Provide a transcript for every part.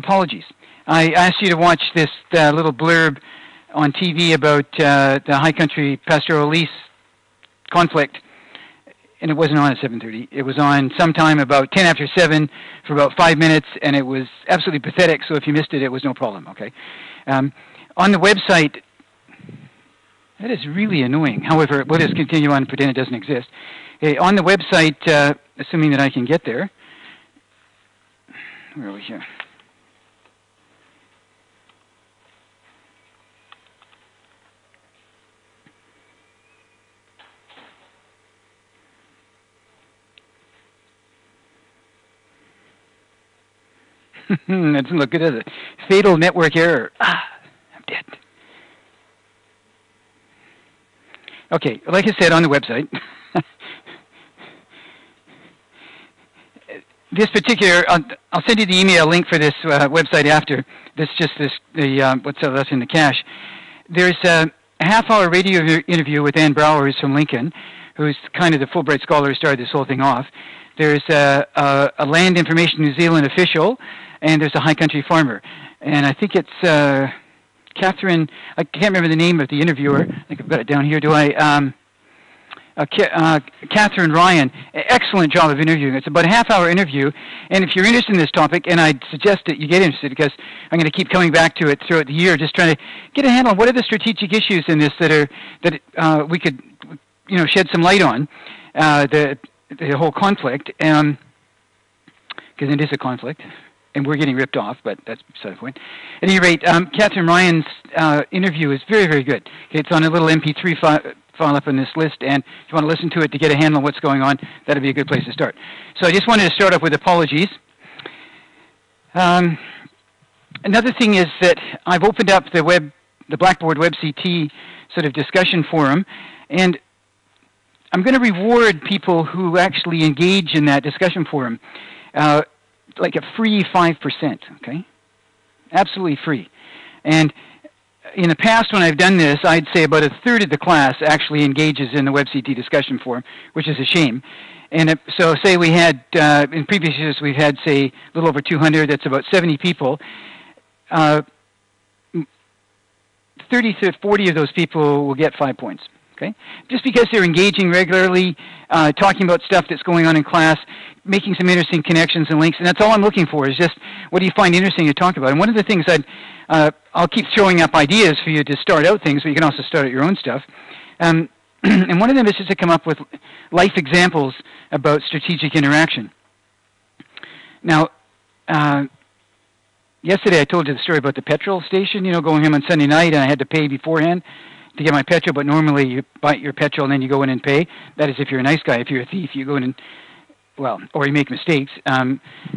apologies. I asked you to watch this little blurb on TV about the High Country Pastoral Lease conflict, and it wasn't on at 7:30. It was on sometime about 10 after 7 for about 5 minutes, and it was absolutely pathetic, so if you missed it, it was no problem, okay? On the website, that is really annoying. However, we'll just continue on and pretend it doesn't exist. On the website, assuming that I can get there, where are we here? That doesn't look good, does it? Fatal network error. I'm dead. Okay, like I said on the website, this particular, I'll send you the email link for this website after. What's left in the cache. There's a half-hour radio interview with Ann Brower, who's from Lincoln, who's kind of the Fulbright scholar who started this whole thing off. There's a Land Information New Zealand official, and there's a high country farmer. And I think it's Catherine, I can't remember the name of the interviewer. I think I've got it down here. Do I? Catherine Ryan. Excellent job of interviewing. It's about a half-hour interview. And if you're interested in this topic, and I'd suggest that you get interested because I'm going to keep coming back to it throughout the year, just trying to get a handle on what are the strategic issues in this that we could, shed some light on the whole conflict, because it is a conflict. And we're getting ripped off, but that's beside the point. At any rate, Catherine Ryan's interview is very, very good. It's on a little MP3 file up on this list, and if you want to listen to it to get a handle on what's going on, that'd be a good place to start. So I just wanted to start off with apologies. Another thing is that I've opened up the Blackboard WebCT sort of discussion forum, and I'm going to reward people who actually engage in that discussion forum. Like a free 5%, okay? Absolutely free. And in the past when I've done this, I'd say about a third of the class actually engages in the WebCT discussion forum, which is a shame. And so say we had, in previous years, we've had, say, a little over 200, that's about 70 people. 30 to 40 of those people will get 5 points. Okay? Just because they're engaging regularly, talking about stuff that's going on in class, making some interesting connections and links, and that's all I'm looking for is just what do you find interesting to talk about. And one of the things I'll keep throwing up ideas for you to start out things, but you can also start out your own stuff. And one of them is just to come up with life examples about strategic interaction. Now, yesterday I told you the story about the petrol station, going home on Sunday night, and I had to pay beforehand to get my petrol, but normally you buy your petrol and then you go in and pay. That is if you're a nice guy. If you're a thief, you go in and, or you make mistakes,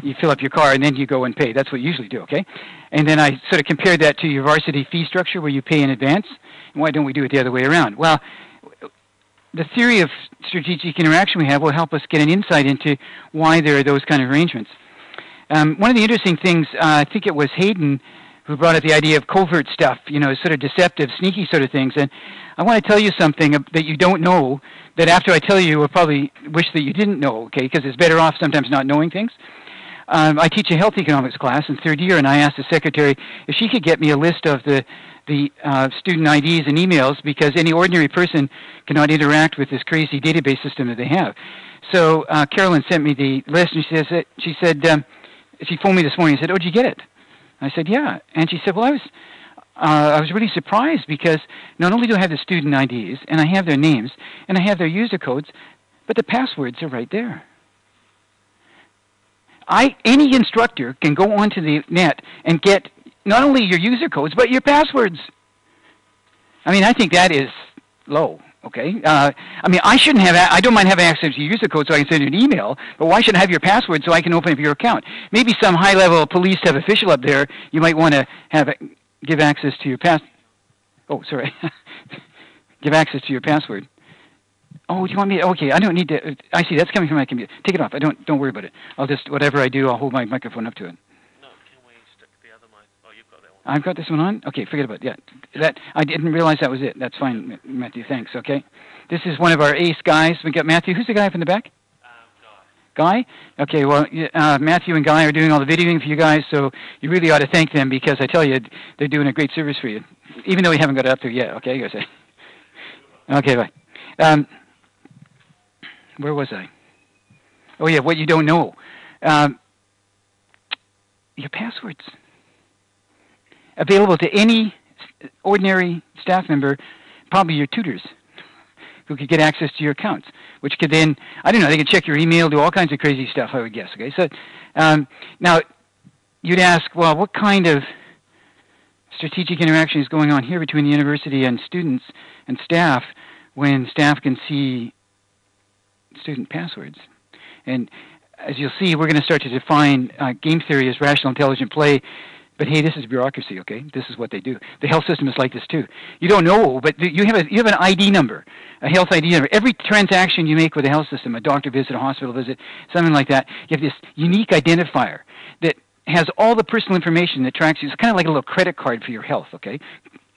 you fill up your car and then you go and pay. That's what you usually do, okay? And then I sort of compared that to your varsity fee structure where you pay in advance. And why don't we do it the other way around? Well, the theory of strategic interaction we have will help us get an insight into why there are those kind of arrangements. One of the interesting things, I think it was Hayden who brought up the idea of covert stuff, sort of deceptive, sneaky sort of things. And I want to tell you something that you don't know, that after I tell you, you will probably wish that you didn't know, okay, because it's better off sometimes not knowing things. I teach a health economics class in third year, and I asked the secretary if she could get me a list of the student IDs and emails, because any ordinary person cannot interact with this crazy database system that they have. So Carolyn sent me the list, and she phoned me this morning and said, "Oh, did you get it?" I said, "Yeah." And she said, "Well, I was really surprised because not only do I have the student IDs, and I have their names, and I have their user codes, but the passwords are right there. Any instructor can go onto the net and get not only your user codes, but your passwords." I mean, I think that is low, okay? I don't mind having access to your user code so I can send you an email, but why should I have your password so I can open up your account? Maybe some high-level police have official up there, you might want to give access to your give access to your password. Oh, you want me? Okay, I don't need to. I see. That's coming from my computer. Take it off. Don't worry about it. I'll just, whatever I do, I'll hold my microphone up to it. No, can we stick the other mic? Oh, you've got that one. I've got this one on? Okay, forget about it. Yeah, that, I didn't realize that was it. That's fine, Matthew. Thanks, okay. This is one of our ace guys. We got Matthew. Who's the guy up in the back? Guy? Okay, well, Matthew and Guy are doing all the videoing for you guys, so you really ought to thank them because I tell you, they're doing a great service for you, even though we haven't got it up there yet. Okay, you guys say. Okay, bye. Where was I? Oh, yeah, what you don't know. Your passwords. Available to any ordinary staff member, probably your tutors, who could get access to your accounts, which could then, I don't know, they could check your email, do all kinds of crazy stuff, I would guess. Okay, so now you'd ask, well, what kind of strategic interaction is going on here between the university and students and staff when staff can see student passwords? And as you'll see, we're going to start to define game theory as rational, intelligent play. But hey, this is bureaucracy, okay? This is what they do. The health system is like this too. You don't know, but you have an ID number, a health ID number. Every transaction you make with the health system, a doctor visit, a hospital visit, something like that, you have this unique identifier that has all the personal information that tracks you. It's kind of like a little credit card for your health, okay?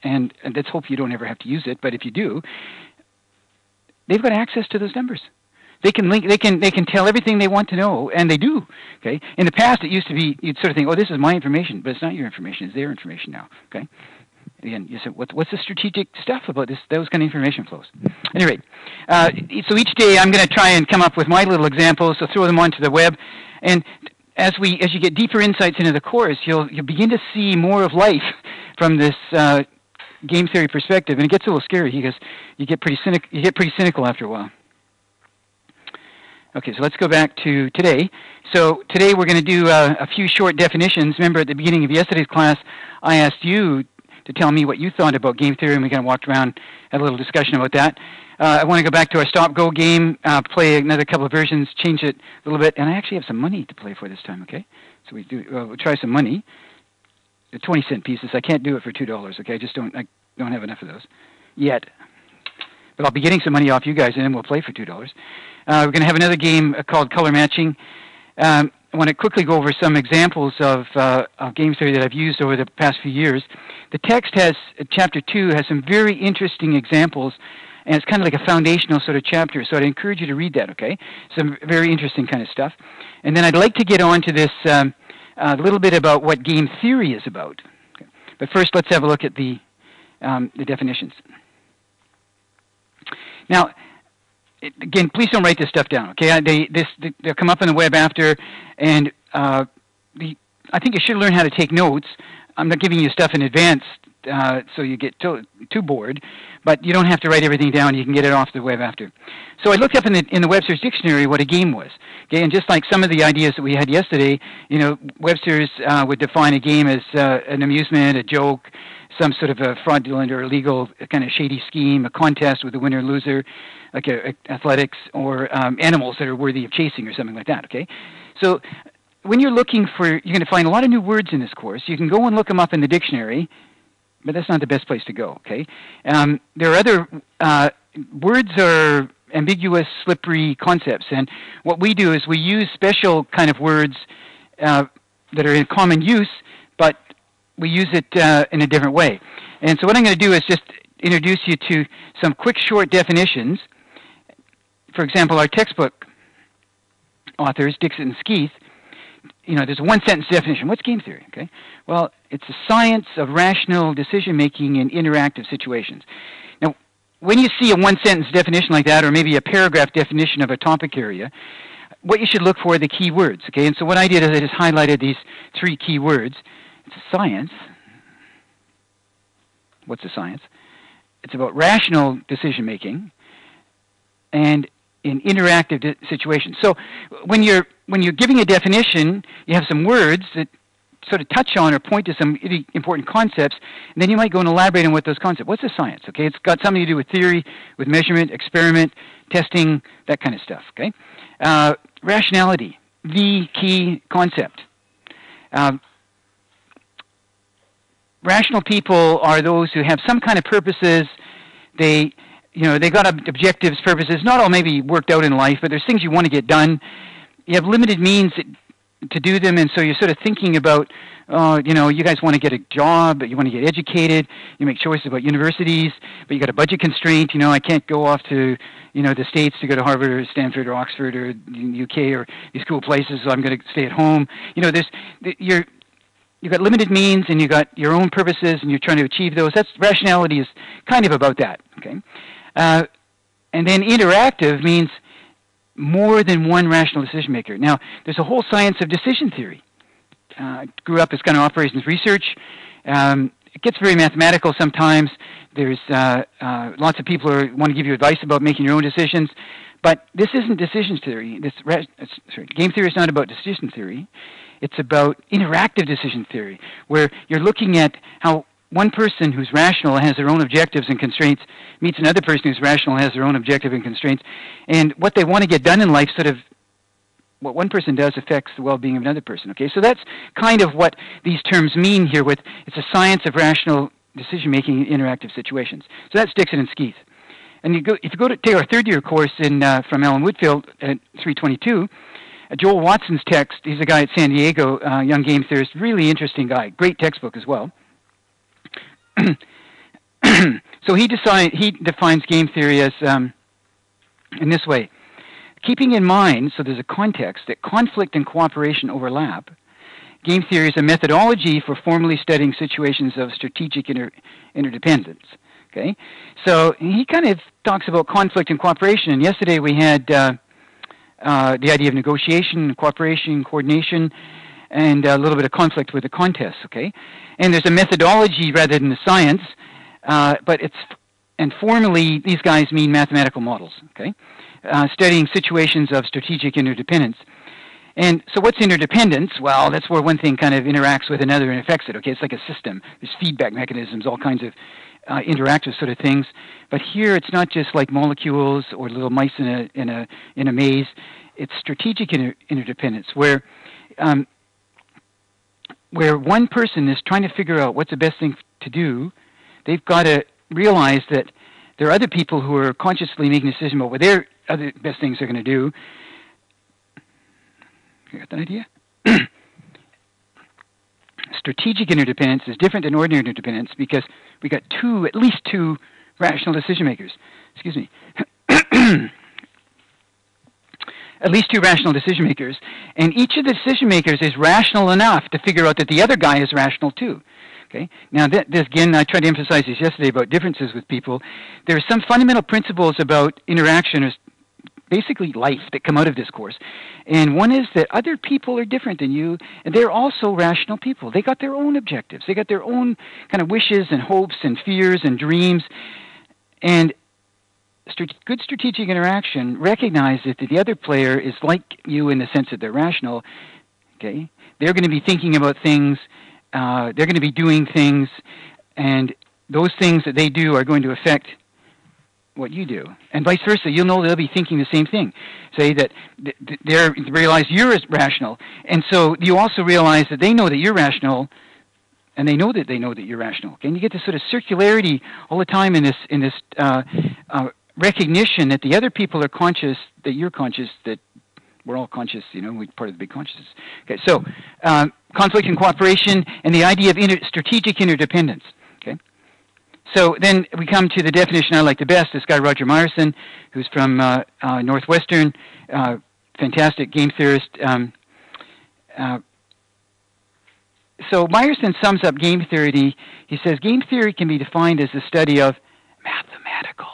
And let's hope you don't ever have to use it. But if you do, they've got access to those numbers. They can link. They can tell everything they want to know, and they do. Okay. In the past, it used to be you'd sort of think, "Oh, this is my information," but it's not your information; it's their information now. Okay. Again, you said, "What's the strategic stuff about this? Those kind of information flows." At any rate, so each day I'm going to try and come up with my little examples. So throw them onto the web, and as you get deeper insights into the course, you'll begin to see more of life from this game theory perspective, and it gets a little scary because you get pretty cynical after a while. Okay, so let's go back to today. So today we're going to do a few short definitions. Remember at the beginning of yesterday's class, I asked you to tell me what you thought about game theory, and we kind of walked around, had a little discussion about that. I want to go back to our stop-go game, play another couple of versions, change it a little bit, and I actually have some money to play for this time, okay? So we'll try some money. The 20-cent pieces. I can't do it for $2, okay? I don't have enough of those yet. But I'll be getting some money off you guys, and then we'll play for $2. We're going to have another game called color matching. I want to quickly go over some examples of game theory that I've used over the past few years. The text has, chapter 2, has some very interesting examples, and it's kind of like a foundational sort of chapter, so I'd encourage you to read that, okay? Some very interesting kind of stuff. And then I'd like to get on to this a little bit about what game theory is about. Okay. But first, let's have a look at the definitions. Now, again, please don't write this stuff down, okay? They'll come up on the web after, and I think you should learn how to take notes. I'm not giving you stuff in advance so you get too bored, but you don't have to write everything down. You can get it off the web after. So I looked up in the Webster's Dictionary what a game was, okay? And just like some of the ideas that we had yesterday, you know, Webster's would define a game as an amusement, a joke, some sort of a fraudulent or illegal kind of shady scheme, a contest with a winner and loser, like athletics, or animals that are worthy of chasing or something like that, okay? So when you're looking for, you're going to find a lot of new words in this course. You can go and look them up in the dictionary, but that's not the best place to go, okay? There are other, words are ambiguous, slippery concepts, and what we do is we use special kind of words that are in common use, but we use it in a different way. And so what I'm going to do is just introduce you to some quick, short definitions. For example, our textbook authors, Dixon and Skeeth, you know, there's a one-sentence definition. What's game theory? Okay. Well, it's a science of rational decision-making in interactive situations. Now, when you see a one-sentence definition like that, or maybe a paragraph definition of a topic area, what you should look for are the key words. Okay. And so what I did is I just highlighted these 3 key words. It's a science. What's a science? It's about rational decision-making and in interactive situations. So when you're giving a definition, you have some words that sort of touch on or point to some important concepts, and then you might go and elaborate on what those concepts. What's a science? Okay, it's got something to do with theory, with measurement, experiment, testing, that kind of stuff. Okay, rationality, the key concept. Rational people are those who have some kind of purposes. They got objectives, purposes, not all maybe worked out in life, but there's things you want to get done. You have limited means to do them, and so you're sort of thinking about, you guys want to get a job, but you want to get educated. You make choices about universities, but you got a budget constraint. I can't go off to, the States to go to Harvard or Stanford or Oxford or UK or these cool places, so I'm going to stay at home. You've got limited means, and you got your own purposes, and you're trying to achieve those. That's rationality is kind of about that. Okay, and then interactive means more than one rational decision maker. Now, there's a whole science of decision theory. Grew up as kind of operations research. It gets very mathematical sometimes. There's lots of people who want to give you advice about making your own decisions. But this isn't decision theory. Game theory is not about decision theory. It's about interactive decision theory, where you're looking at how one person who's rational has their own objectives and constraints meets another person who's rational has their own objective and constraints, and what they want to get done in life, sort of what one person does affects the well-being of another person. Okay, so that's kind of what these terms mean here. It's a science of rational decision-making in interactive situations. So that's Dixon and Skeeth. And if you go to take our third-year course from Alan Woodfield at 322. Joel Watson's text. He's a guy at San Diego, young game theorist, really interesting guy. Great textbook as well. So he defines game theory as in this way: keeping in mind, so there's a context, that conflict and cooperation overlap. Game theory is a methodology for formally studying situations of strategic interdependence. Okay, so he kind of talks about conflict and cooperation. And yesterday we had the idea of negotiation, cooperation, coordination, and a little bit of conflict with the contests, okay? And there's a methodology rather than the science, and formally these guys mean mathematical models, okay? Studying situations of strategic interdependence. And so what's interdependence? Well, that's where one thing kind of interacts with another and affects it, okay? It's like a system. There's feedback mechanisms, all kinds of interactive sort of things. But here it's not just like molecules or little mice in a maze. It's strategic interdependence, where one person is trying to figure out what's the best thing to do. They've got to realize that there are other people who are consciously making a decision about what their other best things they're going to do. You got that idea? Strategic interdependence is different than ordinary interdependence because we got at least two rational decision makers. Excuse me. At least two rational decision makers, and each of the decision makers is rational enough to figure out that the other guy is rational too. Okay. Now, this again, I tried to emphasize this yesterday about differences with people. There are some fundamental principles about interaction, or basically life, that come out of this course. And one is that other people are different than you, and they're also rational people. They got their own objectives. They got their own kind of wishes and hopes and fears and dreams. And good strategic interaction recognizes that the other player is like you in the sense that they're rational. Okay, they're going to be thinking about things. They're going to be doing things, and those things that they do are going to affect what you do, and vice versa. You'll know they'll be thinking the same thing. Say that they realize you're rational, and so you also realize that they know that you're rational, and they know that you're rational. Okay, and you get this sort of circularity all the time in this recognition that the other people are conscious, that you're conscious, that we're all conscious. We're part of the big consciousness. Okay, so conflict and cooperation, and the idea of strategic interdependence. Okay. So then we come to the definition I like the best, this guy Roger Myerson, who's from Northwestern, fantastic game theorist. So Myerson sums up game theory. He says, game theory can be defined as the study of mathematical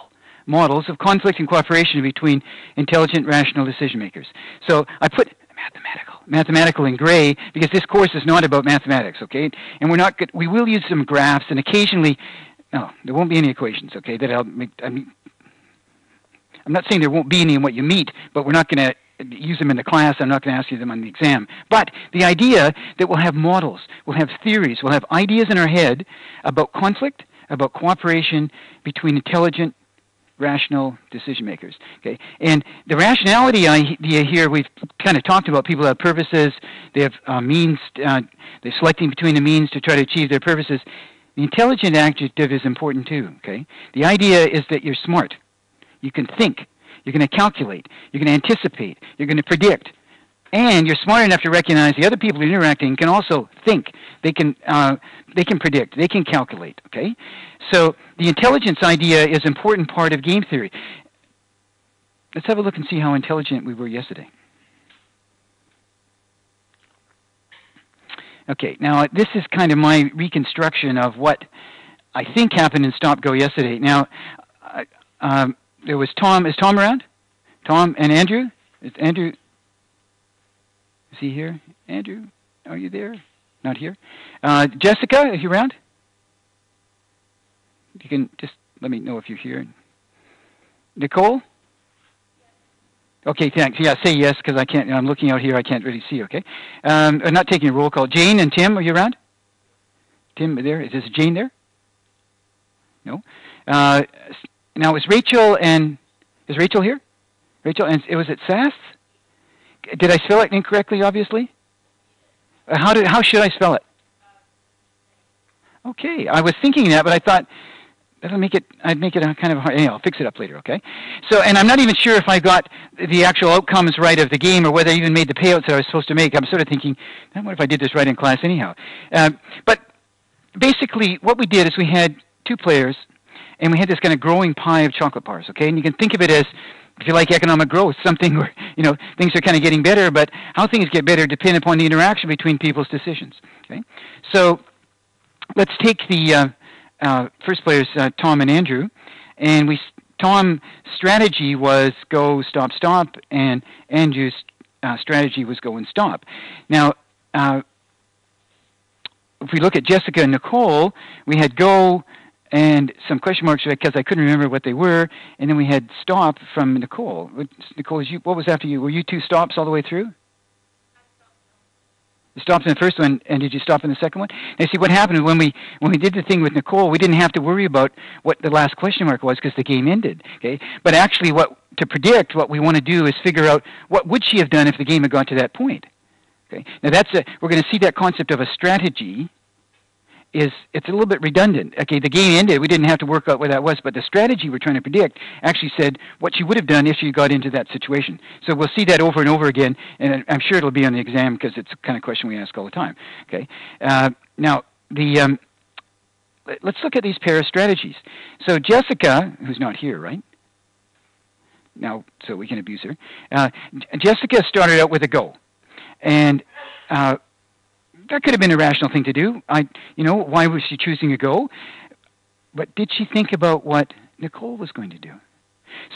models of conflict and cooperation between intelligent, rational decision makers. So I put mathematical in gray because this course is not about mathematics, okay? And we will use some graphs, and occasionally, no, there won't be any equations, okay? That I'm not saying there won't be any in what you meet, but we're not going to use them in the class. I'm not going to ask you them on the exam. But the idea that we'll have models, we'll have theories, we'll have ideas in our head about conflict, about cooperation between intelligent, rational decision makers. Okay, and the rationality idea here, we've kind of talked about. People have purposes. They have means. They're selecting between the means to try to achieve their purposes. The intelligent adjective is important too. Okay, the idea is that you're smart. You can think. You're going to calculate. You're going to anticipate. You're going to predict. and you're smart enough to recognize the other people you're interacting can also think. They can predict. They can calculate. Okay, so the intelligence idea is an important part of game theory. Let's have a look and see how intelligent we were yesterday. Okay, now this is kind of my reconstruction of what I think happened in Stop Go yesterday. Now, there was Tom. Is Tom around? Tom and Andrew? Is Andrew? Is he here? Andrew, are you there? Not here. Jessica, are you around? You can just let me know if you're here. Nicole? Okay, thanks. Yeah, say yes, because I can't. I'm looking out here. I can't really see. Okay, I'm not taking a roll call. Jane and Tim, are you around? Tim, there. Is Jane there? No. Now is Rachel and is Rachel here? Rachel, and it was at SAS. Did I spell it incorrectly? Obviously. How should I spell it? Okay, I was thinking that, but I thought that'll make it. I'd make it a kind of hard. Anyway, I'll fix it up later. Okay. So, and I'm not even sure if I got the actual outcomes right of the game, or whether I even made the payouts that I was supposed to make. I'm sort of thinking, what if I did this right in class anyhow? But basically, what we did is we had two players, and we had this kind of growing pie of chocolate bars. Okay, and you can think of it as, if you like, economic growth, something where things are kind of getting better, but how things get better depend upon the interaction between people's decisions. Okay, so let's take the first players, Tom and Andrew, and Tom's strategy was go, stop, stop, and Andrew's strategy was go and stop. Now, if we look at Jessica and Nicole, we had go and some question marks because I couldn't remember what they were, and then we had stop from Nicole. Nicole, what was after you? Were you two stops all the way through? You stopped in the first one, and did you stop in the second one? Now, see, what happened when we did the thing with Nicole, we didn't have to worry about what the last question mark was because the game ended. Okay, but actually, to predict what we want to do is figure out what would she have done if the game had got to that point. Okay, now we're going to see that concept of a strategy. It's a little bit redundant. Okay, the game ended. We didn't have to work out what that was, but the strategy we're trying to predict actually said what she would have done if she got into that situation. So we'll see that over and over again, and I'm sure it'll be on the exam because it's the kind of question we ask all the time. Okay, now let's look at these pair of strategies. So Jessica, who's not here, right? Now, so we can abuse her. Jessica started out with a go, and that could have been a rational thing to do. Why was she choosing a go? But did she think about what Nicole was going to do?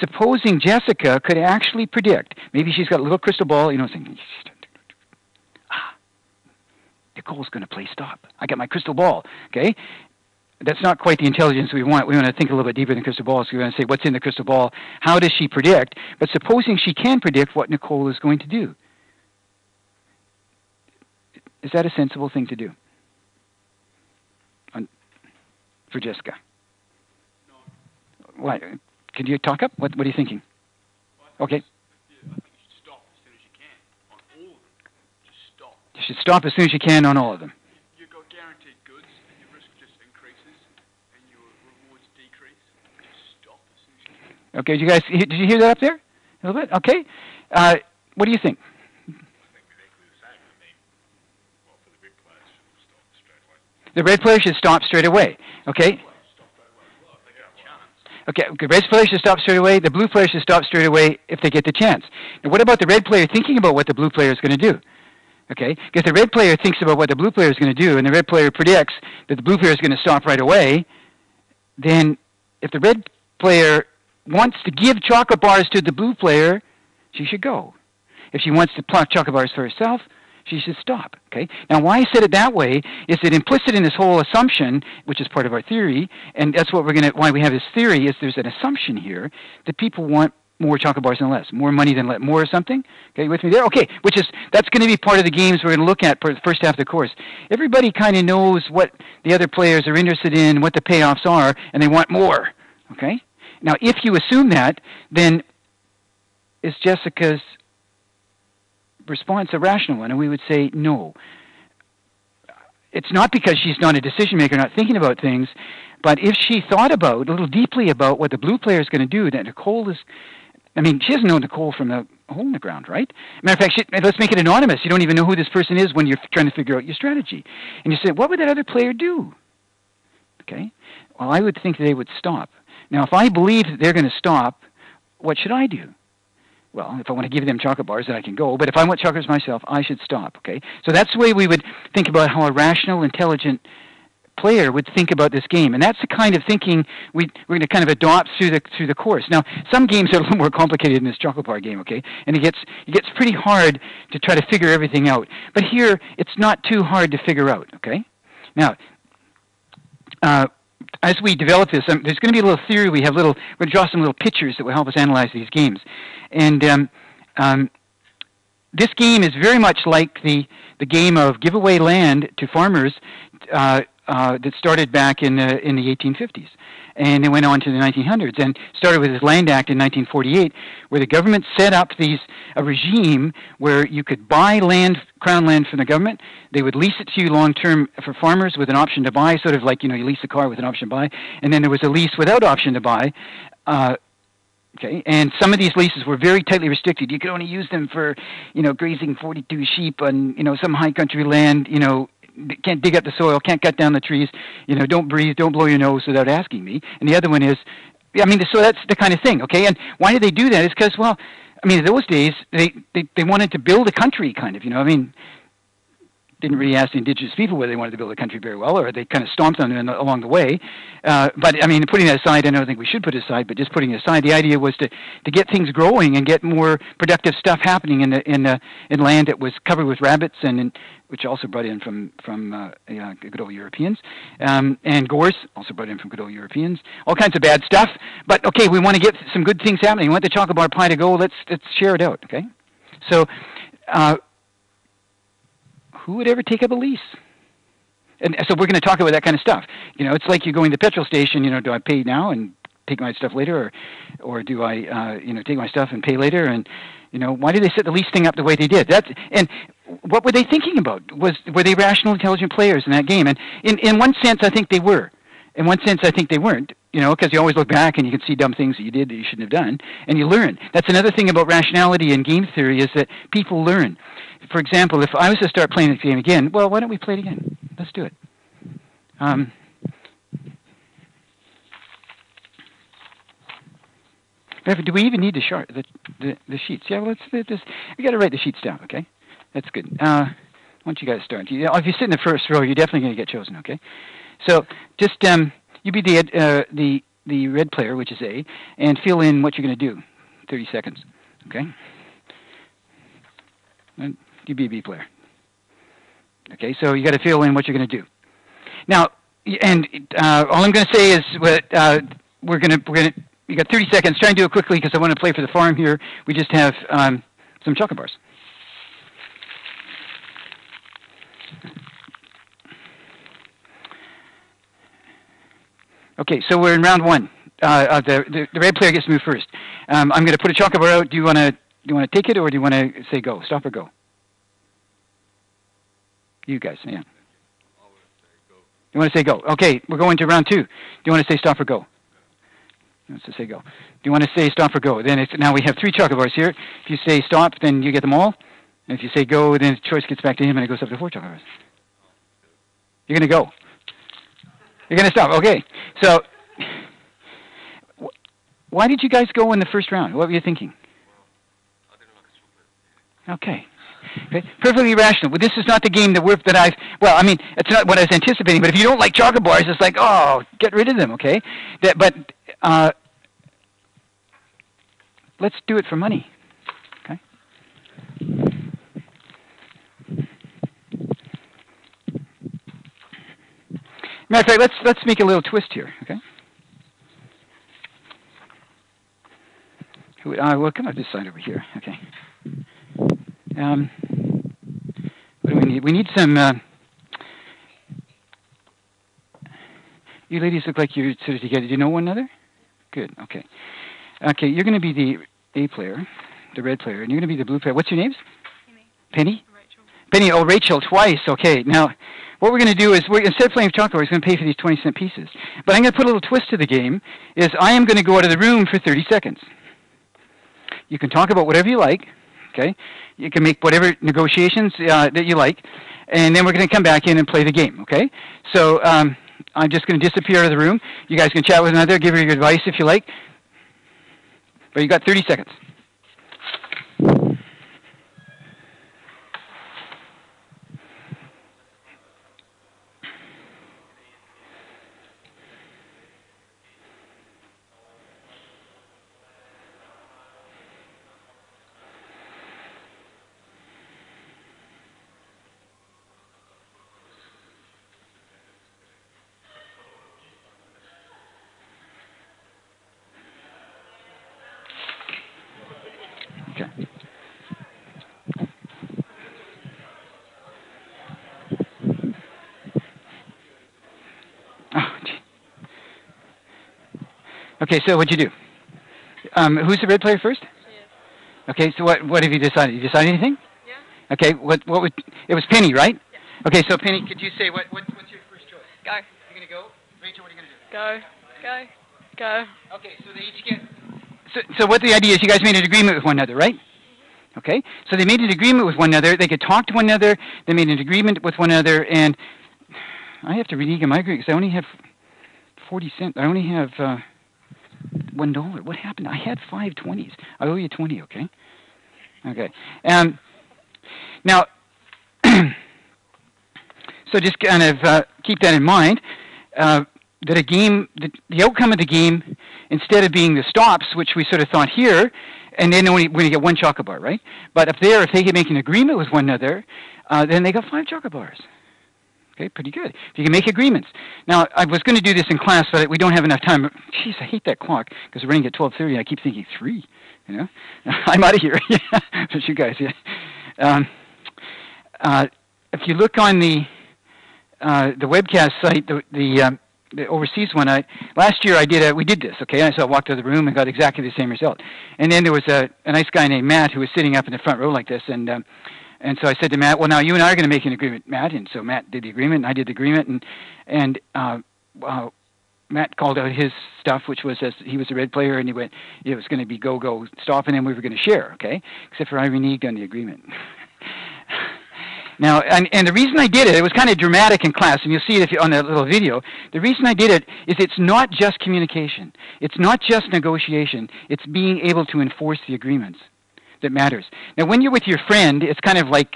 Supposing Jessica could actually predict, maybe she's got a little crystal ball, saying, Nicole's going to play stop. I got my crystal ball, okay? That's not quite the intelligence we want. We want to think a little bit deeper than crystal ball, so we want to say, what's in the crystal ball? How does she predict? But supposing she can predict what Nicole is going to do. Is that a sensible thing to do for Jessica? No. What? Can you talk up? What are you thinking? Well, okay. I think you should stop as soon as you can on all of them. Just stop. You should stop as soon as you can on all of them. You've got guaranteed goods, and your risk just increases, and your rewards decrease. Just stop as soon as you can. Okay, did you hear that up there? A little bit? Okay. What do you think? The red player should stop straight away. Okay? Okay, the red player should stop straight away. The blue player should stop straight away if they get the chance. Now, what about the red player thinking about what the blue player is going to do? Okay? Because the red player thinks about what the blue player is going to do, and the red player predicts that the blue player is going to stop right away, then if the red player wants to give chocolate bars to the blue player, she should go. If she wants to pluck chocolate bars for herself, she should stop. Okay. Now, why I said it that way is that implicit in this whole assumption, which is part of our theory, and that's what why we have this theory, is there's an assumption here that people want more chocolate bars than less, more money than less, more or something. Okay, with me there? Okay, that's going to be part of the games we're going to look at for the first half of the course. Everybody kind of knows what the other players are interested in, what the payoffs are, and they want more. Okay. Now, if you assume that, then is Jessica's response a rational one? And we would say no. It's not because she's not a decision maker, not thinking about things, but if she thought about a little deeply about what the blue player is going to do, that Nicole is, she doesn't know Nicole from the a hole in the ground, right? Matter of fact, let's make it anonymous. You don't even know who this person is when you're trying to figure out your strategy. And you say, what would that other player do? Okay? Well, I would think they would stop. Now, if I believe that they're going to stop, what should I do? Well, if I want to give them chocolate bars, then I can go. But if I want chocolates myself, I should stop, okay? So that's the way we would think about how a rational, intelligent player would think about this game. And that's the kind of thinking we're going to kind of adopt through the course. Now, some games are a little more complicated than this chocolate bar game, okay? And it gets pretty hard to try to figure everything out. But here, it's not too hard to figure out, okay? Now, as we develop this, there's going to be a little theory. We're going to draw some little pictures that will help us analyze these games. And this game is very much like the game of give away land to farmers that started back in the 1850s. And it went on to the 1900s and started with this Land Act in 1948, where the government set up a regime where you could buy land, crown land from the government. They would lease it to you long-term for farmers with an option to buy, sort of like, you lease a car with an option to buy. And then there was a lease without option to buy. Okay, and some of these leases were very tightly restricted. You could only use them for, grazing 42 sheep on, some high country land, can't dig up the soil, can't cut down the trees, don't breathe, don't blow your nose without asking me. And the other one is, so that's the kind of thing, okay? And why did they do that? It's because, in those days, they wanted to build a country, kind of, didn't really ask the indigenous people whether they wanted to build a country very well, or they kind of stomped on them along the way. But putting that aside, I don't think we should put it aside, but just putting it aside, the idea was to get things growing and get more productive stuff happening in land that was covered with rabbits, which also brought in from good old Europeans, and gores, also brought in from good old Europeans. All kinds of bad stuff. But okay, we want to get some good things happening. We want the chocolate bar pie to go. Let's share it out. Okay, so. Who would ever take up a lease? And so we're going to talk about that kind of stuff. It's like you're going to the petrol station. Do I pay now and take my stuff later, or do I, take my stuff and pay later? And why did they set the lease thing up the way they did? And what were they thinking about? Were they rational, intelligent players in that game? And in one sense, I think they were. In one sense, I think they weren't. Because you always look back and you can see dumb things that you did that you shouldn't have done, and you learn. That's another thing about rationality and game theory, is that people learn. For example, if I was to start playing this game again, well, why don't we play it again? Let's do it. Do we even need the sheets? Yeah, well, we got to write the sheets down, okay? That's good. Why don't you guys start? If you sit in the first row, you're definitely going to get chosen, okay? So just you be the red player, which is A, and fill in what you're going to do. 30 seconds, okay? And you be a B player. Okay, so you got to fill in what you're going to do. Now, and all I'm going to say is we're going to. You got 30 seconds. Try and do it quickly because I want to play for the farm here. We just have some chocolate bars. Okay, so we're in round one. The red player gets to move first. I'm going to put a chocolate bar out. Do you want to take it, or do you want to say go? Stop or go? You guys, yeah. You want to say go? Okay, we're going to round two. Do you want to say stop or go? Let's just say go. Do you want to say stop or go? Then now we have 3 chocolate bars here. If you say stop, then you get them all. And if you say go, then the choice gets back to him, and it goes up to 4 chocolate bars. You're going to go. You're going to stop. Okay. So, why did you guys go in the first round? What were you thinking? Okay. Perfectly rational. Well, this is not the game it's not what I was anticipating, but if you don't like chocolate bars, it's like, oh, get rid of them, okay? But let's do it for money, okay? Matter of fact, let's make a little twist here, okay? We'll come up this side over here, okay? What do we need? We need some. You ladies look like you're sort of together. Do you know one another? Good. Okay. Okay. You're going to be the A player, the red player, and you're going to be the blue player. What's your names? Penny. Rachel. Penny. Oh, Rachel. Twice. Okay. Now, what we're going to do is, instead of playing chocolate, we're going to pay for these 20-cent pieces. But I'm going to put a little twist to the game. Is I am going to go out of the room for 30 seconds. You can talk about whatever you like. Okay, you can make whatever negotiations that you like, and then we're going to come back in and play the game. Okay, so I'm just going to disappear out of the room. You guys can chat with another, give her your advice if you like, but you got 30 seconds. Okay. Oh, gee. Okay, so what'd you do? Who's the red player first? Okay, so what have you decided? You decided anything? Yeah. Okay, what would, it was Penny, right? Yeah. Okay, so Penny, could you say what's your first choice? Go. You're going to go? Rachel, what are you going to do? Go. Okay, so they each get... So what the idea is, you guys made an agreement with one another, right? Okay, so they made an agreement with one another. They could talk to one another. They made an agreement with one another, and I have to renege on my agreement because I only have 40 cents. I only have $1. What happened? I had 5 20s. I owe you 20, okay? Okay. Now, so just kind of keep that in mind. That a game, the outcome of the game, instead of being the stops, which we sort of thought here, and then we're going to get 1 chocolate bar, right? But up there, if they can make an agreement with one another, then they got 5 chocolate bars. Okay, pretty good. If you can make agreements. Now, I was going to do this in class, but we don't have enough time. Jeez, I hate that clock because we're running at 12:30. I keep thinking 3. You know, I'm out of here. But you guys, yeah. If you look on the webcast site, the overseas one, last year we did this, okay? I walked out of the room and got exactly the same result. And then there was a nice guy named Matt who was sitting up in the front row like this, and so I said to Matt, well, now you and I are going to make an agreement, Matt. And so Matt did the agreement, and I did the agreement, and Matt called out his stuff, which was as he was a red player, and he went, it was going to be go, stop, and then we were going to share, okay? Except for I reneged on the agreement. Now, and the reason I did it was kind of dramatic in class, and you'll see it on that little video. The reason I did it is it's not just communication. It's not just negotiation. It's being able to enforce the agreements that matters. Now, when you're with your friend, it's kind of like,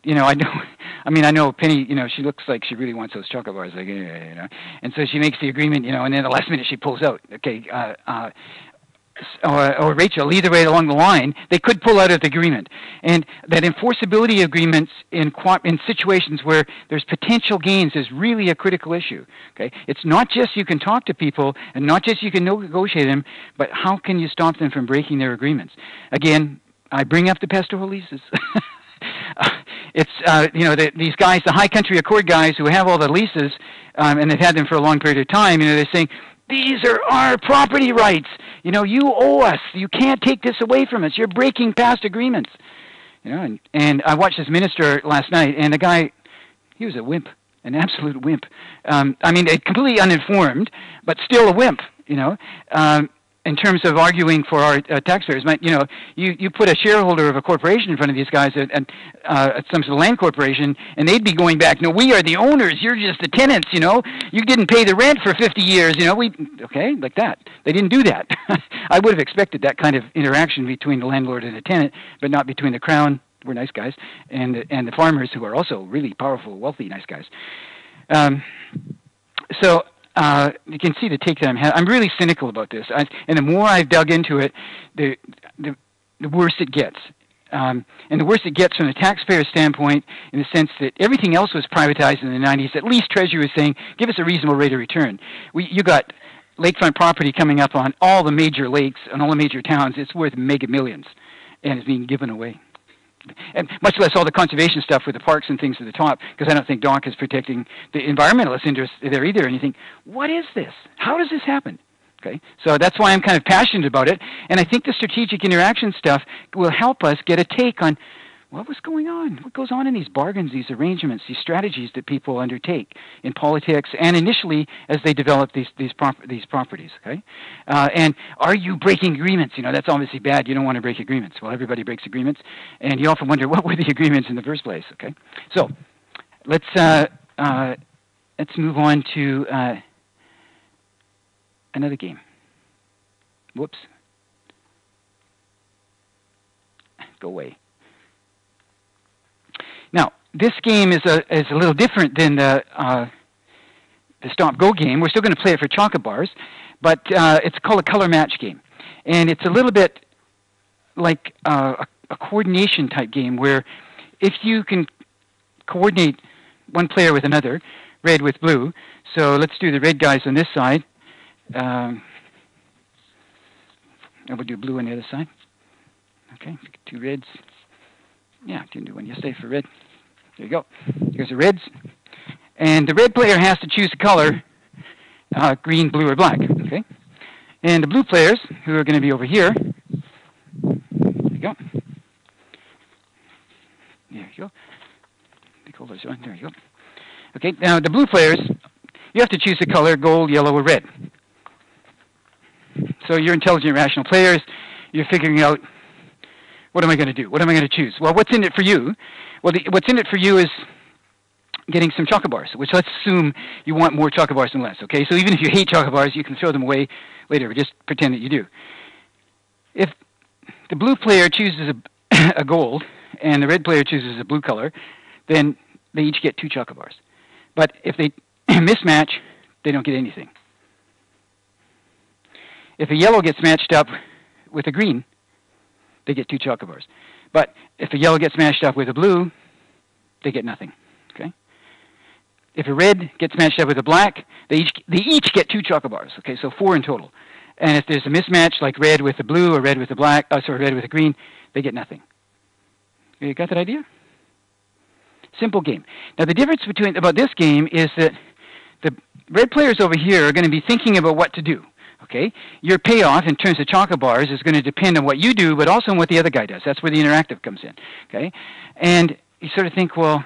you know, I know Penny, you know, she looks like she really wants those chocolate bars, like, you know, and so she makes the agreement, you know, and then the last minute she pulls out, okay, or Rachel, either way along the line, they could pull out of the agreement. And that enforceability agreements in situations where there's potential gains is really a critical issue. Okay, it's not just you can talk to people and not just you can negotiate them, but how can you stop them from breaking their agreements? Again, I bring up the pastoral leases. It's you know, these guys, the High Country Accord guys who have all the leases, and they've had them for a long period of time. You know, they're saying, these are our property rights. You know, you owe us. You can't take this away from us. You're breaking past agreements. You know, and I watched this minister last night, and the guy, he was a wimp, an absolute wimp. I mean, completely uninformed, but still a wimp. You know, in terms of arguing for our taxpayers. You know, you put a shareholder of a corporation in front of these guys at some sort of land corporation, and they'd be going back, no, we are the owners, you're just the tenants, you know, you didn't pay the rent for 50 years, you know, okay, like that. They didn't do that. I would have expected that kind of interaction between the landlord and the tenant, but not between the Crown, we're nice guys, and the farmers, who are also really powerful, wealthy, nice guys. You can see the take that I'm really cynical about this, and the more I've dug into it, the worse it gets. And the worse it gets from the taxpayer standpoint, in the sense that everything else was privatized in the 90s. At least Treasury was saying, give us a reasonable rate of return. You got lakefront property coming up on all the major lakes and all the major towns. It's worth mega millions, and it's being given away. And much less all the conservation stuff with the parks and things at the top, because I don't think DOC is protecting the environmentalist interests there either. And you think, what is this? How does this happen? Okay, so that's why I'm kind of passionate about it. And I think the strategic interaction stuff will help us get a take on what was going on? What goes on in these bargains, these arrangements, these strategies that people undertake in politics and initially as they develop these properties? Okay, and are you breaking agreements? That's obviously bad. You don't want to break agreements. Well, everybody breaks agreements, and you often wonder what were the agreements in the first place. Okay, so let's move on to another game. Whoops. Go away. Now, this game is a little different than the stop-go game. We're still going to play it for chocolate bars, but it's called a color match game. And it's a little bit like a coordination type game where if you can coordinate one player with another, red with blue, so let's do the red guys on this side. And we'll do blue on the other side. Okay, 2 reds. Yeah, didn't do one yesterday for red. There you go. Here's the reds. And the red player has to choose a color, green, blue, or black. Okay? And the blue players, who are going to be over here, there you go. There you go. The colors on. There you go. Okay, now the blue players, you have to choose a color, gold, yellow, or red. So you're intelligent, rational players. You're figuring out, what am I going to do? What am I going to choose? Well, what's in it for you? Well, what's in it for you is getting some chocolate bars, which let's assume you want more chocolate bars than less, okay? So even if you hate chocolate bars, you can throw them away later. Just pretend that you do. If the blue player chooses a gold and the red player chooses a blue color, then they each get 2 chocolate bars. But if they mismatch, they don't get anything. If a yellow gets matched up with a green, they get 2 chocolate bars. But if a yellow gets matched up with a blue, they get nothing. Okay. If a red gets matched up with a black, they each get 2 chocolate bars. Okay, so 4 in total. And if there's a mismatch, like red with a blue or red with a black, red with a green, they get nothing. You got that idea? Simple game. Now the difference about this game is that the red players over here are going to be thinking about what to do. Okay, your payoff in terms of chocolate bars is going to depend on what you do, but also on what the other guy does. That's where the interactive comes in. Okay, and you sort of think, well,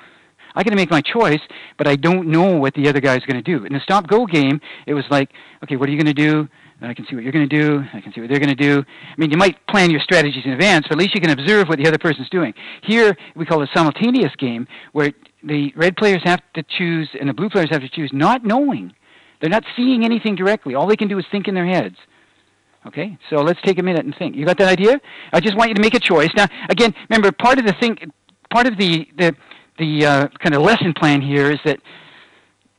I got to make my choice, but I don't know what the other guy is going to do. In the stop-go game, it was like, okay, what are you going to do? And I can see what you're going to do. I can see what they're going to do. I mean, you might plan your strategies in advance, but at least you can observe what the other person's doing. Here, we call it a simultaneous game, where the red players have to choose and the blue players have to choose, not knowing. They're not seeing anything directly. All they can do is think in their heads. Okay, so let's take a minute and think. You got that idea? I just want you to make a choice. Now, again, remember, part of the kind of lesson plan here is that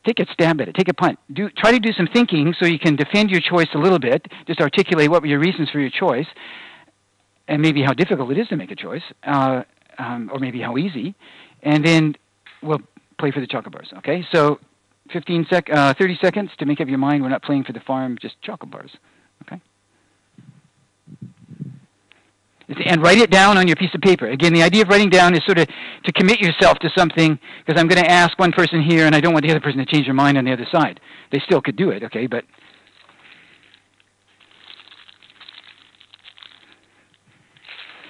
take a stab at it. Take a punt. Try to do some thinking so you can defend your choice a little bit. Just articulate what were your reasons for your choice, and maybe how difficult it is to make a choice, or maybe how easy. And then we'll play for the chocolate bars. Okay, so 30 seconds to make up your mind. We're not playing for the farm, just chocolate bars. Okay? And write it down on your piece of paper. Again, the idea of writing down is sort of to commit yourself to something, because I'm going to ask one person here, and I don't want the other person to change their mind on the other side. They still could do it, okay? But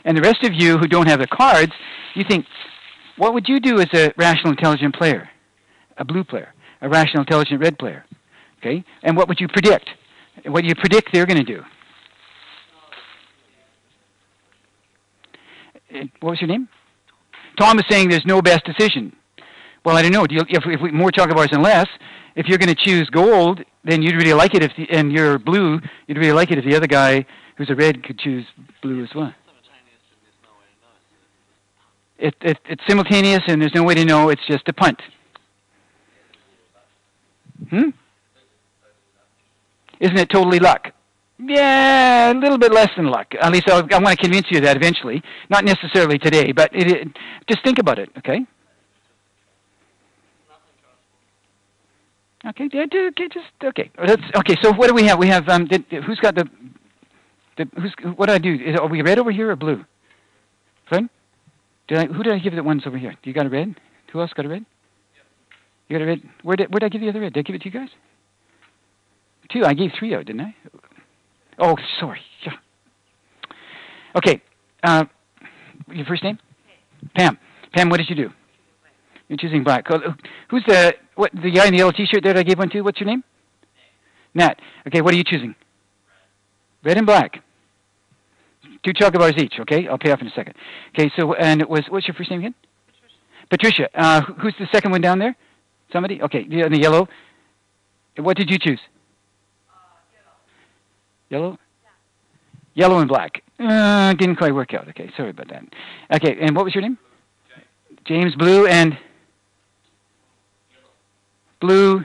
and the rest of you who don't have the cards, you think, what would you do as a rational, intelligent player? A blue player. A rational, intelligent red player. Okay? And what would you predict? What do you predict they're going to do? What was your name? Tom is saying there's no best decision. Well, I don't know. If we more chocolate bars than less, if you're going to choose gold, then you'd really like it and you're blue, you'd really like it if the other guy who's a red could choose blue as well. It's simultaneous and there's no way to know. It's just a punt. Isn't it totally luck? Yeah, a little bit less than luck. At least I want to convince you of that eventually. Not necessarily today, but just think about it, okay? Okay, okay. Okay, so what do we have? We have, who's got what do I do? Are we red over here or blue? Fred? Who did I give the ones over here? Do you got a red? Who else got a red? You got a red? Where did I give the other red? Did I give it to you guys? 2. I gave 3 out, didn't I? Oh, sorry. Yeah. Okay. Your first name? Pam. Pam, what did you do? You're choosing black. Who's the guy in the yellow T-shirt that I gave one to? What's your name? Nat. Okay, what are you choosing? Red and black. 2 chocolate bars each. Okay, I'll pay off in a second. Okay, so and what's your first name again? Patricia. Who's the second one down there? Somebody? Okay, the yellow. What did you choose? Yellow? Yellow and black. Didn't quite work out. Okay, sorry about that. Okay, and what was your name? James. Blue and blue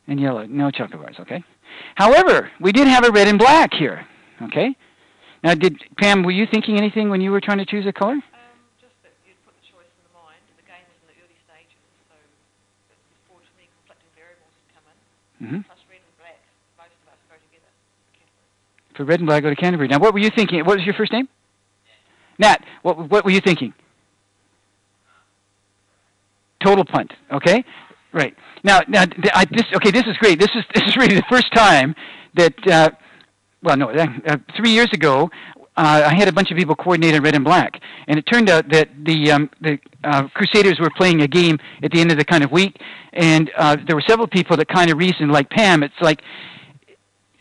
and yellow. No chocolate bars, okay? However, we did have a red and black here, okay? Now, Pam, were you thinking anything when you were trying to choose a color? Just that you'd put the choice in the mind. The game is in the early stages, so unfortunately conflicting variables have come in. Mm-hmm. Plus red and black, most of us go together. For red and black, go to Canterbury. Now, what were you thinking? What was your first name? Nat. What were you thinking? Total punt. Okay, right. Now, this is great. This is really the first time that. 3 years ago, I had a bunch of people coordinated red and black, and it turned out that the Crusaders were playing a game at the end of the kind of week, and there were several people that kind of reasoned, like Pam. It's like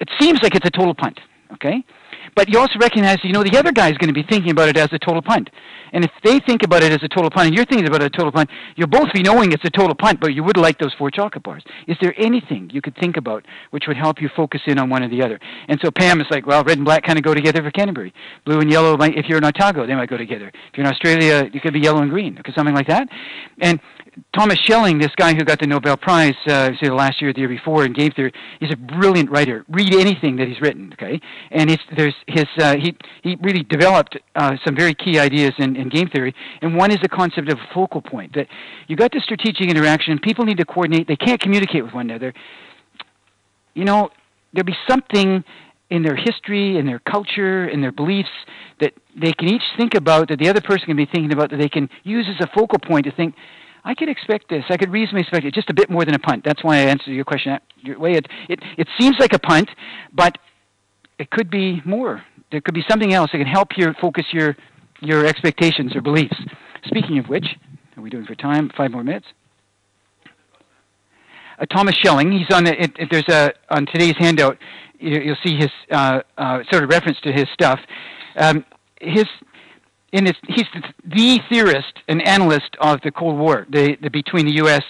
it seems like it's a total punt. Okay. But you also recognize, the other guy is going to be thinking about it as a total punt. And if they think about it as a total punt and you're thinking about it as a total punt, you'll both be knowing it's a total punt, but you would like those 4 chocolate bars. Is there anything you could think about which would help you focus in on one or the other? And so Pam is like, well, red and black kind of go together for Canterbury. Blue and yellow, if you're in Otago, they might go together. If you're in Australia, it could be yellow and green, or something like that. And Thomas Schelling, this guy who got the Nobel Prize say last year or the year before in game theory, he's a brilliant writer. Read anything that he's written, okay? And he really developed some very key ideas in game theory, and one is the concept of focal point, that you got the strategic interaction, people need to coordinate, they can't communicate with one another. There'll be something in their history, in their culture, in their beliefs that they can each think about, that the other person can be thinking about, that they can use as a focal point to think, I could expect this. I could reasonably expect it, just a bit more than a punt. That's why I answered your question that way. It seems like a punt, but it could be more. There could be something else that can help you focus your expectations or beliefs. Speaking of which, are we doing for time? 5 more minutes. Thomas Schelling. He's on on today's handout. You'll see his sort of reference to his stuff. He's the theorist and analyst of the Cold War, the between the U.S.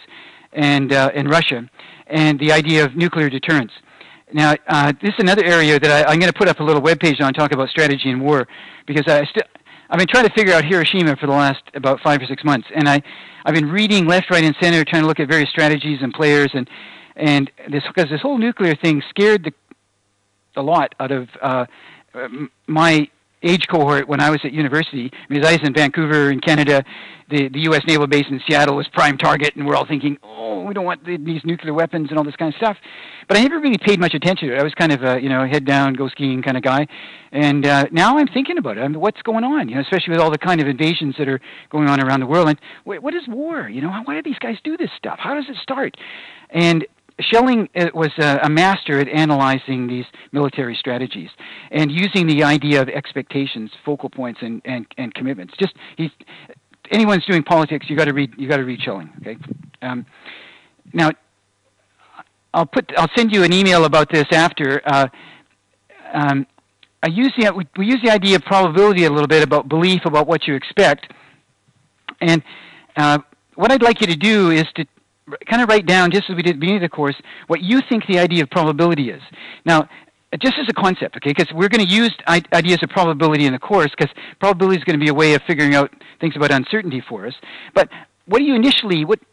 and Russia, and the idea of nuclear deterrence. Now, this is another area that I'm going to put up a little webpage on, talk about strategy and war, because I've been trying to figure out Hiroshima for the last about 5 or 6 months, and I've been reading left, right, and center, trying to look at various strategies and players, and because this whole nuclear thing scared a lot out of my age cohort when I was at university, because I was in Vancouver in Canada. The U.S. naval base in Seattle was prime target, and we're all thinking, oh, we don't want these nuclear weapons and all this kind of stuff. But I never really paid much attention to it. I was kind of a head down, go skiing kind of guy. And now I'm thinking about it. What's going on? Especially with all the kind of invasions that are going on around the world. And what is war? Why do these guys do this stuff? How does it start? And Schelling was a master at analyzing these military strategies and using the idea of expectations, focal points, and commitments. Anyone's doing politics, you got to read Schelling. Okay. Now, I'll send you an email about this after. We use the idea of probability a little bit, about belief, about what you expect, and what I'd like you to do is to kind of write down, just as we did at the beginning of the course, what you think the idea of probability is. Now, just as a concept, okay, because we're going to use ideas of probability in the course, because probability is going to be a way of figuring out things about uncertainty for us. But what do you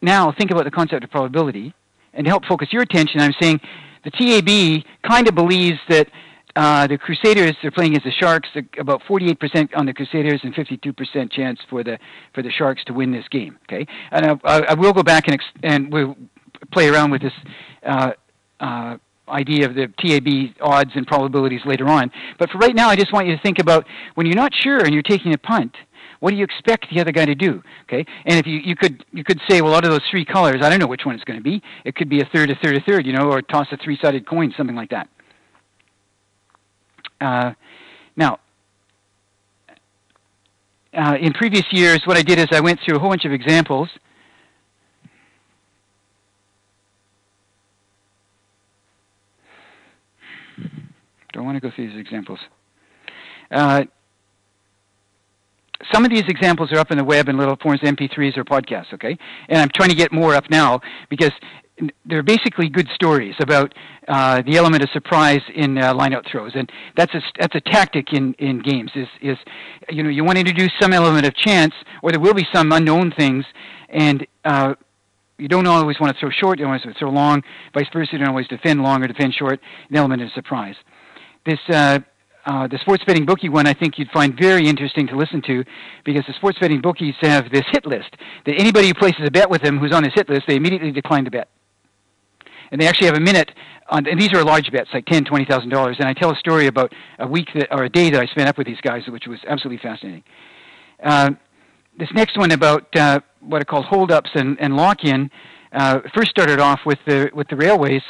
now think about the concept of probability? And to help focus your attention, I'm saying the TAB kind of believes that the Crusaders are playing against the Sharks, about 48% on the Crusaders and 52% chance for the Sharks to win this game. Okay, and I will go back and we'll play around with this idea of the TAB odds and probabilities later on. But for right now, I just want you to think about when you're not sure and you're taking a punt, what do you expect the other guy to do? Okay, and if you could say, well, out of those 3 colors, I don't know which one it's going to be. It could be a third, or toss a 3-sided coin, something like that. Now, in previous years, what I did is I went through a whole bunch of examples. Do I want to go through these examples? Some of these examples are up on the web in little forms, MP3s or podcasts, okay? And I'm trying to get more up now because they're basically good stories about the element of surprise in line-out throws, and that's a tactic in games. Is you want to introduce some element of chance, or there will be some unknown things, and you don't always want to throw short. You don't want to throw long. Vice versa, you don't always defend long or defend short. An element of surprise. This. The sports betting bookie one I think you'd find very interesting to listen to, because the sports betting bookies have this hit list that anybody who places a bet with them who's on this hit list, they immediately decline the bet. And they actually have a minute, and these are large bets, like $10,000, $20,000. And I tell a story about a week or a day that I spent up with these guys, which was absolutely fascinating. This next one about what are called hold-ups and lock-in first started off with the railways.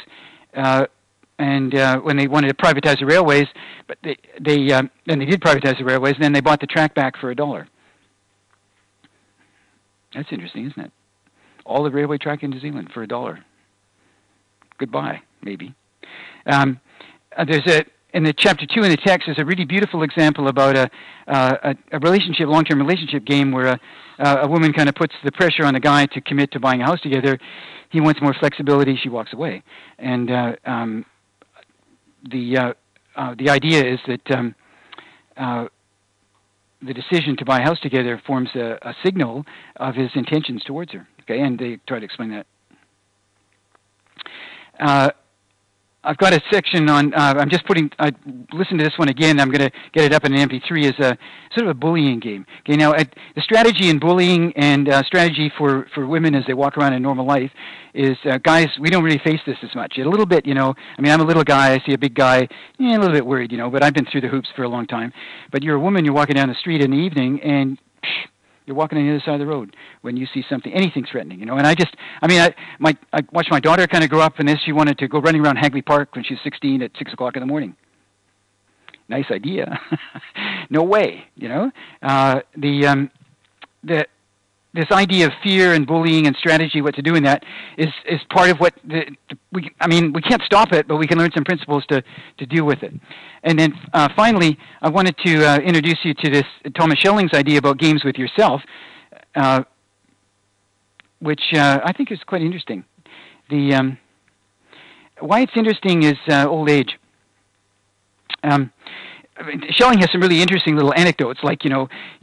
And when they wanted to privatize the railways, but then they did privatize the railways, and then they bought the track back for $1. That's interesting, isn't it? All the railway track in New Zealand for $1. Goodbye, maybe. There's in the chapter 2 in the text, there's a really beautiful example about a relationship, long-term relationship game where a woman kind of puts the pressure on a guy to commit to buying a house together. He wants more flexibility. She walks away, and the idea is that the decision to buy a house together forms a signal of his intentions towards her. Okay, and they try to explain that. I've got a section on. I'm just putting. I listened to this one again. I'm going to get it up in an MP3 as a sort of a bullying game. Okay, now the strategy in bullying and strategy for women as they walk around in normal life is, guys, we don't really face this as much. A little bit, I mean, I'm a little guy. I see a big guy, a little bit worried, but I've been through the hoops for a long time. But you're a woman. You're walking down the street in the evening and you're walking on the other side of the road when you see something, anything threatening, And I watched my daughter kind of grow up in this. She wanted to go running around Hagley Park when she was 16 at 6 o'clock in the morning. Nice idea. No way, this idea of fear and bullying and strategy, what to do in that, is part of what we can't stop it, but we can learn some principles to deal with it. And then finally, I wanted to introduce you to this Thomas Schelling's idea about games with yourself, which I think is quite interesting. Why it's interesting is old age. Schelling has some really interesting little anecdotes, like, you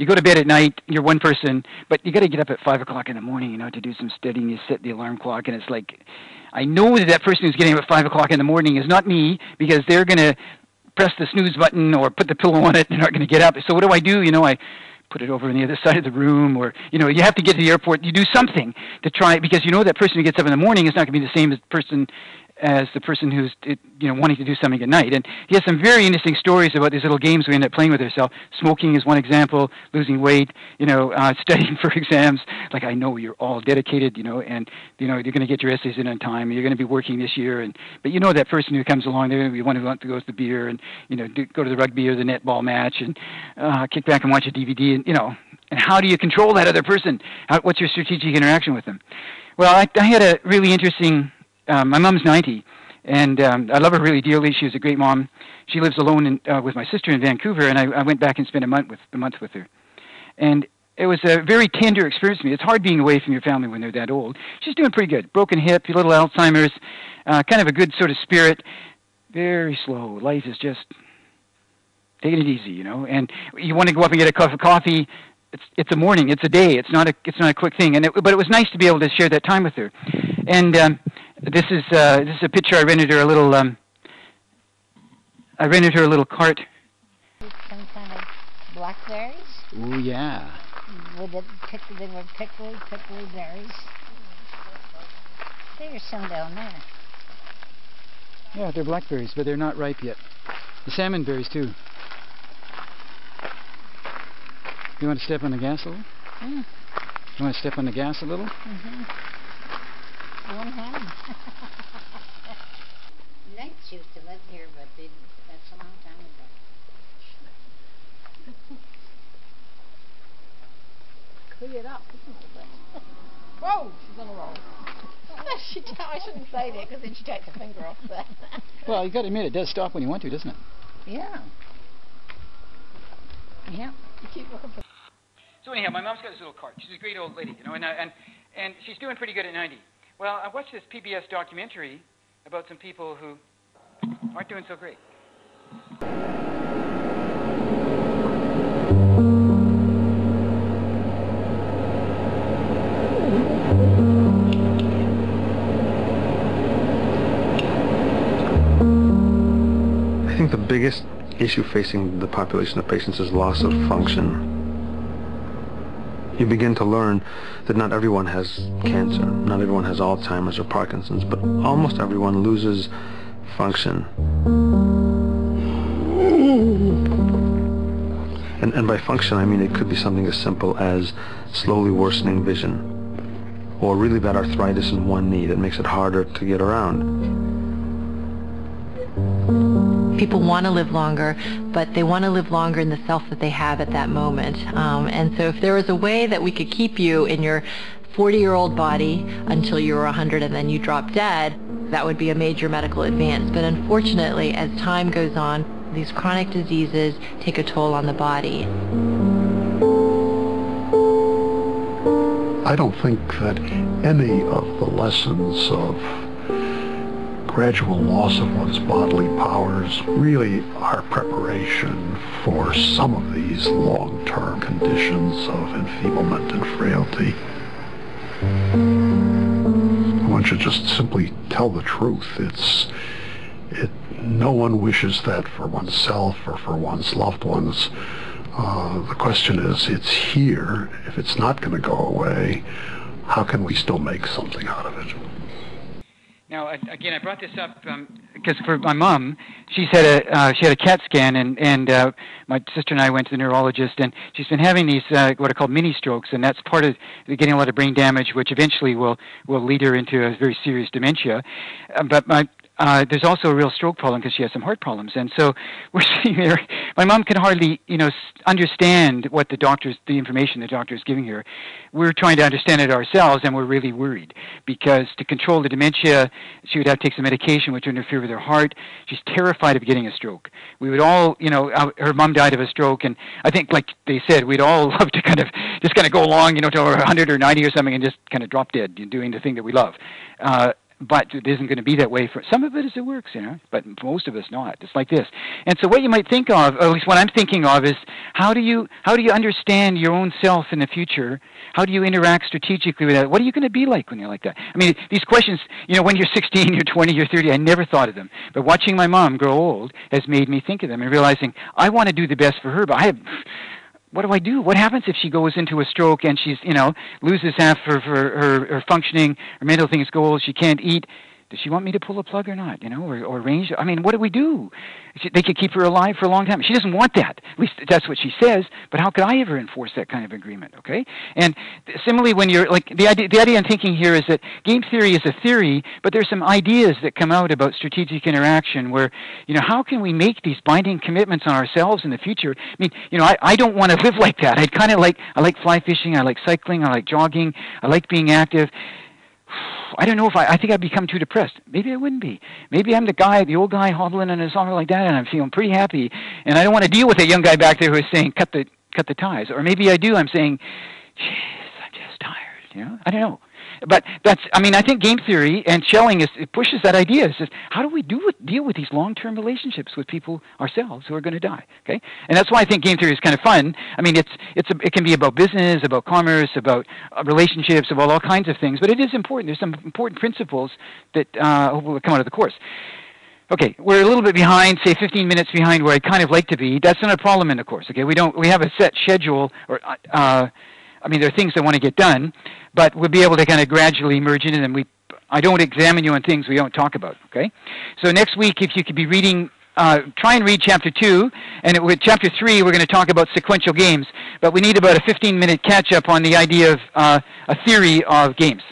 go to bed at night, you're one person, but you got to get up at 5 o'clock in the morning, to do some studying. You set the alarm clock, and it's like, I know that person who's getting up at 5 o'clock in the morning is not me, because they're going to press the snooze button or put the pillow on it and aren't going to get up. So what do? I put it over on the other side of the room, or, you have to get to the airport. You do something to try, because that person who gets up in the morning is not going to be the same as the person who's wanting to do something at night. And he has some very interesting stories about these little games we end up playing with ourselves. Smoking is one example, losing weight, studying for exams. Like, I know you're all dedicated, and you're going to get your essays in on time. You're going to be working this year, but that person who comes along, they're going to be one who wants to go to the beer and go to the rugby or the netball match and kick back and watch a DVD, and how do you control that other person? What's your strategic interaction with them? Well, I had a really interesting. My mom's 90, and I love her really dearly. She was a great mom. She lives alone with my sister in Vancouver, and I went back and spent a month with her. And it was a very tender experience for me. It's hard being away from your family when they're that old. She's doing pretty good. Broken hip, a little Alzheimer's, kind of a good sort of spirit. Very slow. Life is just taking it easy, And you want to go up and get a cup of coffee. It's a morning. It's a day. It's not a quick thing. But it was nice to be able to share that time with her. And this is a picture. I rented her a little cart. Some kind of blackberries. Oh yeah. They were pickly berries. There's some down there. Yeah, they're blackberries, but they're not ripe yet. The salmon berries too. You want to step on the gas a little? Mm. You want to step on the gas a little? Mm-hmm. One hand. Knights used to live here, but that's a long time ago. it up, isn't it? Whoa, she's on a roll. I shouldn't say that because then she takes her finger off there. Well, you got to admit, it does stop when you want to, doesn't it? Yeah. Yeah. You keep looking for. So anyhow, my mom's got this little cart. She's a great old lady, you know, and she's doing pretty good at 90. Well, I watched this PBS documentary about some people who aren't doing so great. I think the biggest issue facing the population of patients is loss of function. You begin to learn that not everyone has cancer, not everyone has Alzheimer's or Parkinson's, but almost everyone loses function. And by function, I mean it could be something as simple as slowly worsening vision, or really bad arthritis in one knee that makes it harder to get around. People want to live longer, but they want to live longer in the self that they have at that moment. And so if there was a way that we could keep you in your 40-year-old body until you were 100 and then you drop dead, that would be a major medical advance. But unfortunately, as time goes on, these chronic diseases take a toll on the body. I don't think that any of the lessons of gradual loss of one's bodily powers really are preparation for some of these long-term conditions of enfeeblement and frailty. One should just simply tell the truth. No one wishes that for oneself or for one's loved ones. The question is, it's here. If it's not going to go away, how can we still make something out of it? Now, again, I brought this up because for my mom, she had a CAT scan, and my sister and I went to the neurologist, and she's been having these what are called mini strokes, and that's part of getting a lot of brain damage, which eventually will lead her into a very serious dementia. But there's also a real stroke problem because she has some heart problems, and so we're sitting there. My mom can hardly, understand what the information the doctor is giving her. We're trying to understand it ourselves, and we're really worried because to control the dementia, she would have to take some medication which would interfere with her heart. She's terrified of getting a stroke. We would all, her mom died of a stroke, and I think, like they said, we'd all love to kind of go along, till we're 100 or 90 or something, and just kind of drop dead doing the thing that we love. But it isn't going to be that way for some of it as it works, but most of us not. It's like this. And so what you might think of, or at least what I'm thinking of, is how do you understand your own self in the future? How do you interact strategically with that? What are you going to be like when you're like that? I mean, these questions, when you're 16, you're 20, you're 30, I never thought of them. But watching my mom grow old has made me think of them and realizing I want to do the best for her, but what do I do? What happens if she goes into a stroke and she's, loses half of her functioning, her mental things go old, she can't eat? Does she want me to pull a plug or not, or arrange? I mean, what do we do? They could keep her alive for a long time. She doesn't want that. At least that's what she says, but how could I ever enforce that kind of agreement, okay? And similarly, when you're, like, the idea I'm thinking here is that game theory is a theory, but there's some ideas that come out about strategic interaction where, how can we make these binding commitments on ourselves in the future? I mean, I don't want to live like that. I like fly fishing, I like cycling, I like jogging, I like being active. I don't know if I think I'd become too depressed. Maybe I wouldn't be. Maybe I'm the old guy hobbling in a song like that, and I'm feeling pretty happy, and I don't want to deal with that young guy back there who is saying, cut the ties. Or maybe I do. I'm saying, jeez, I'm just tired. I don't know. But I think game theory and Schelling it pushes that idea. It says, how do we deal with these long-term relationships with people ourselves who are going to die? Okay, and that's why I think game theory is kind of fun. I mean, it can be about business, about commerce, about relationships, about all kinds of things. But it is important. There's some important principles that will come out of the course. Okay, we're a little bit behind, say 15 minutes behind where I'd kind of like to be. That's not a problem in the course. Okay, we have a set schedule, or there are things that want to get done, but we'll be able to kind of gradually merge in, and I don't examine you on things we don't talk about, okay? So next week, if you could be reading, try and read Chapter 2, and with Chapter 3, we're going to talk about sequential games, but we need about a 15-minute catch-up on the idea of a theory of games.